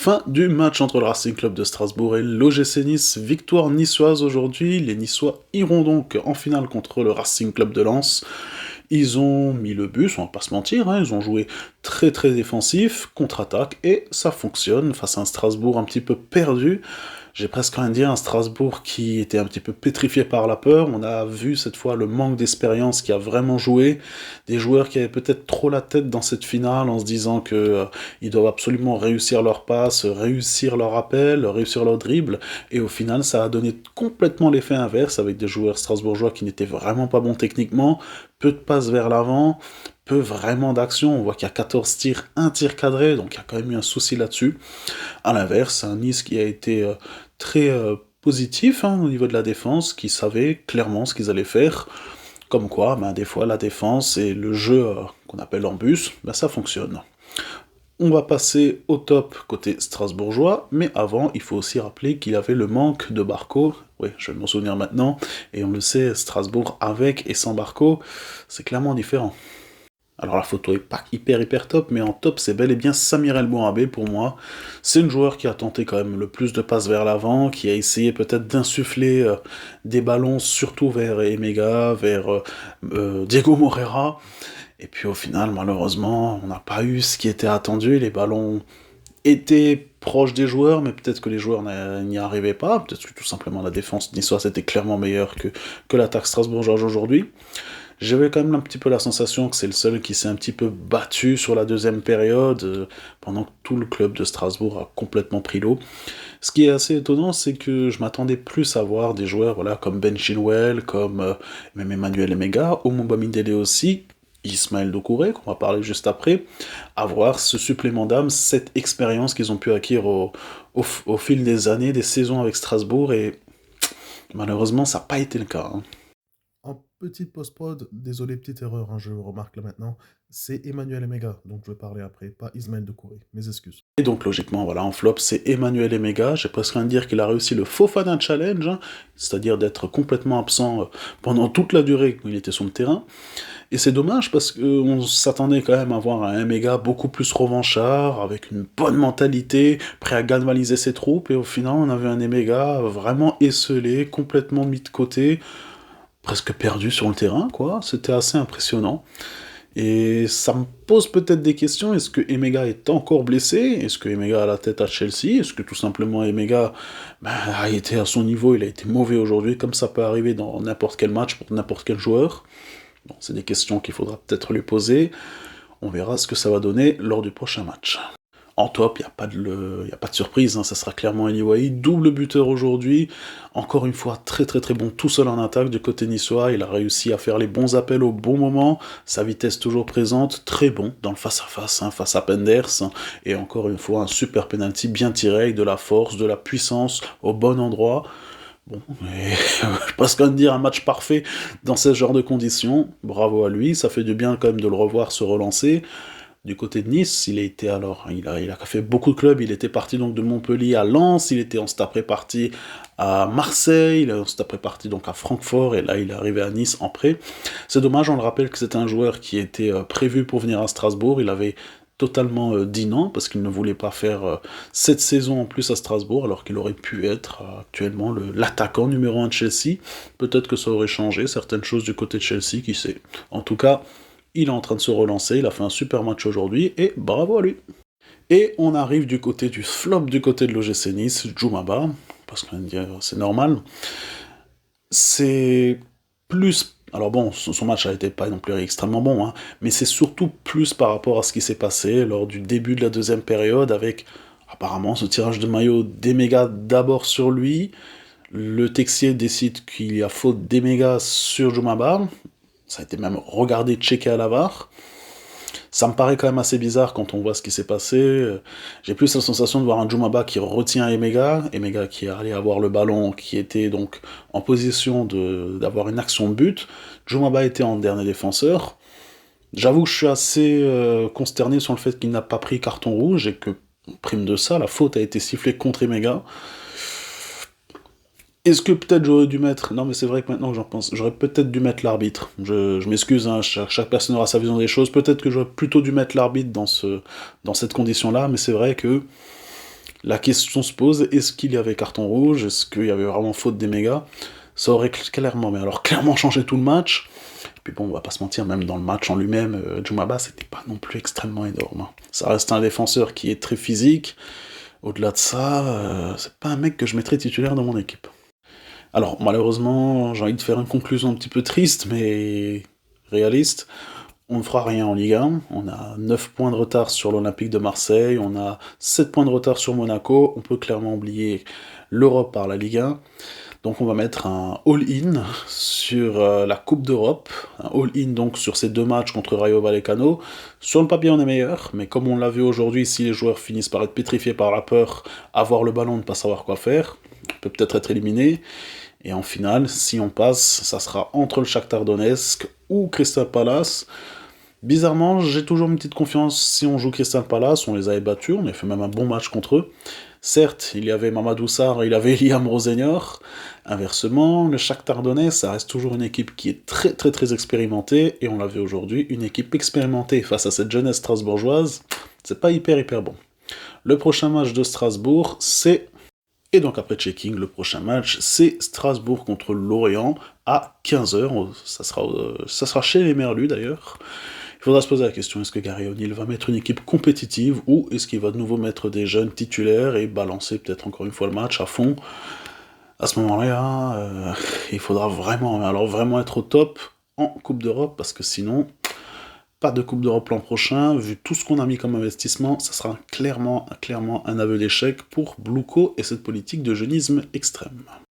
Fin du match entre le Racing Club de Strasbourg et l'OGC Nice, victoire niçoise aujourd'hui. Les Niçois iront donc en finale contre le Racing Club de Lens. Ils ont mis le bus, on va pas se mentir, ils ont joué très très défensif, contre-attaque, et ça fonctionne face à un Strasbourg un petit peu perdu. J'ai presque envie de dire un Strasbourg qui était un petit peu pétrifié par la peur. On a vu cette fois le manque d'expérience qui a vraiment joué. Des joueurs qui avaient peut-être trop la tête dans cette finale en se disant que ils doivent absolument réussir leur passe, réussir leur appel, réussir leur dribble. Et au final, ça a donné complètement l'effet inverse avec des joueurs strasbourgeois qui n'étaient vraiment pas bons techniquement. Peu de passes vers l'avant, peu vraiment d'action. On voit qu'il y a 14 tirs, un tir cadré, donc il y a quand même eu un souci là-dessus. À l'inverse, un Nice qui a été très positif au niveau de la défense, qui savait clairement ce qu'ils allaient faire. Comme quoi, des fois, la défense et le jeu qu'on appelle en bus, ça fonctionne. On va passer au top côté strasbourgeois, mais avant, il faut aussi rappeler qu'il y avait le manque de Barco. Oui, je vais m'en souvenir maintenant, et on le sait, Strasbourg avec et sans Barco, c'est clairement différent. Alors la photo est pas hyper top, mais en top c'est bel et bien Samir El Bourabé pour moi. C'est le joueur qui a tenté quand même le plus de passes vers l'avant, qui a essayé peut-être d'insuffler des ballons surtout vers Emega, vers Diego Moreira. Et puis au final, malheureusement, on n'a pas eu ce qui était attendu. Les ballons étaient proches des joueurs, mais peut-être que les joueurs n'y arrivaient pas. Peut-être que tout simplement la défense niçoise était clairement meilleure que l'attaque strasbourgeoise aujourd'hui. J'avais quand même un petit peu la sensation que c'est le seul qui s'est un petit peu battu sur la deuxième période, pendant que tout le club de Strasbourg a complètement pris l'eau. Ce qui est assez étonnant, c'est que je m'attendais plus à voir des joueurs comme Ben Chilwell, comme même Emmanuel Emega, Omumba Mindele aussi, Ismaël Doucouré, qu'on va parler juste après, avoir ce supplément d'âme, cette expérience qu'ils ont pu acquérir au fil des années, des saisons avec Strasbourg, et malheureusement ça n'a pas été le cas. En petite post-prod, désolé, petite erreur, je remarque là maintenant, c'est Emmanuel Emega, donc je vais parler après, pas Ismaël Decouré. Mes excuses. Et donc logiquement, en flop, c'est Emmanuel Emega. J'ai presque envie de dire qu'il a réussi le Fofana Challenge, c'est-à-dire d'être complètement absent pendant toute la durée où il était sur le terrain. Et c'est dommage parce qu'on s'attendait quand même à voir un Emega beaucoup plus revanchard, avec une bonne mentalité, prêt à galvaniser ses troupes, et au final on avait un Emega vraiment esselé, complètement mis de côté, presque perdu sur le terrain, quoi. C'était assez impressionnant. Et ça me pose peut-être des questions. Est-ce que Emega est encore blessé? Est-ce que Emega a la tête à Chelsea? Est-ce que tout simplement Emega a été à son niveau, il a été mauvais aujourd'hui, comme ça peut arriver dans n'importe quel match pour n'importe quel joueur? Bon, c'est des questions qu'il faudra peut-être lui poser. On verra ce que ça va donner lors du prochain match. En top, il n'y a pas de surprise, ça sera clairement Eli Wahi, double buteur aujourd'hui, encore une fois très bon tout seul en attaque du côté niçois, il a réussi à faire les bons appels au bon moment, sa vitesse toujours présente, très bon dans le face-à-face, face à Penders, et encore une fois un super penalty bien tiré avec de la force, de la puissance, au bon endroit. Bon, je pense quand même dire un match parfait dans ce genre de conditions, bravo à lui, ça fait du bien quand même de le revoir se relancer. Du côté de Nice, il a fait beaucoup de clubs, il était parti donc de Montpellier à Lens, il était ensuite après parti à Marseille, il est ensuite après parti donc à Francfort, et là il est arrivé à Nice en prêt. C'est dommage, on le rappelle que c'était un joueur qui était prévu pour venir à Strasbourg, il avait totalement dit non, parce qu'il ne voulait pas faire cette saison en plus à Strasbourg, alors qu'il aurait pu être actuellement l'attaquant numéro 1 de Chelsea. Peut-être que ça aurait changé certaines choses du côté de Chelsea, qui sait. En tout cas, il est en train de se relancer, il a fait un super match aujourd'hui, et bravo à lui. Et on arrive du côté du flop, du côté de l'OGC Nice, Djoumaba, parce que c'est normal. C'est plus... Alors bon, son match a été pas non plus extrêmement bon, mais c'est surtout plus par rapport à ce qui s'est passé lors du début de la deuxième période, avec apparemment ce tirage de maillot d'Emega d'abord sur lui, le Texier décide qu'il y a faute d'Emega sur Djoumaba, ça a été même regardé, checké à la VAR. Ça me paraît quand même assez bizarre quand on voit ce qui s'est passé. J'ai plus la sensation de voir un Djoumaba qui retient Emega, Emega qui est allé avoir le ballon, qui était donc en position d'avoir une action de but. Djoumaba était en dernier défenseur. J'avoue que je suis assez consterné sur le fait qu'il n'a pas pris carton rouge, et que, prime de ça, la faute a été sifflée contre Emega. Est-ce que peut-être j'aurais dû mettre... Non, mais c'est vrai que maintenant que j'en pense, j'aurais peut-être dû mettre l'arbitre. Je m'excuse, chaque personne aura sa vision des choses. Peut-être que j'aurais plutôt dû mettre l'arbitre dans cette condition-là, mais c'est vrai que La question se pose, est-ce qu'il y avait carton rouge? Est-ce qu'il y avait vraiment faute des mégas? Ça aurait clairement, mais alors clairement changé tout le match. Et puis bon, on va pas se mentir, même dans le match en lui-même, Djoumaba, c'était pas non plus extrêmement énorme, hein. Ça reste un défenseur qui est très physique. Au-delà de ça, c'est pas un mec que je mettrais titulaire dans mon équipe. Alors, malheureusement, j'ai envie de faire une conclusion un petit peu triste, mais réaliste. On ne fera rien en Ligue 1. On a 9 points de retard sur l'Olympique de Marseille. On a 7 points de retard sur Monaco. On peut clairement oublier l'Europe par la Ligue 1. Donc on va mettre un all-in sur la Coupe d'Europe. Un all-in donc sur ces 2 matchs contre Rayo Vallecano. Sur le papier, on est meilleur, mais comme on l'a vu aujourd'hui, si les joueurs finissent par être pétrifiés par la peur, avoir le ballon, ne pas savoir quoi faire, on peut peut-être être éliminé. Et en finale, si on passe, ça sera entre le Shakhtar Donetsk ou Crystal Palace. Bizarrement, j'ai toujours une petite confiance si on joue Crystal Palace, on les avait battus, on a fait même un bon match contre eux. Certes, il y avait Mamadou Sarr, il y avait Liam Rosenior. Inversement, le Shakhtar Donetsk, ça reste toujours une équipe qui est très très très expérimentée, et on l'avait aujourd'hui, une équipe expérimentée face à cette jeunesse strasbourgeoise, c'est pas hyper hyper bon. Le prochain match de Strasbourg, c'est... Et donc après checking, le prochain match, c'est Strasbourg contre Lorient à 15h, ça sera chez les Merlus d'ailleurs. Il faudra se poser la question, est-ce que Gary O'Neill va mettre une équipe compétitive ou est-ce qu'il va de nouveau mettre des jeunes titulaires et balancer peut-être encore une fois le match à fond? À ce moment-là, il faudra vraiment, alors vraiment être au top en Coupe d'Europe parce que sinon, pas de Coupe d'Europe l'an prochain. Vu tout ce qu'on a mis comme investissement, ça sera clairement un aveu d'échec pour Bluco et cette politique de jeunisme extrême.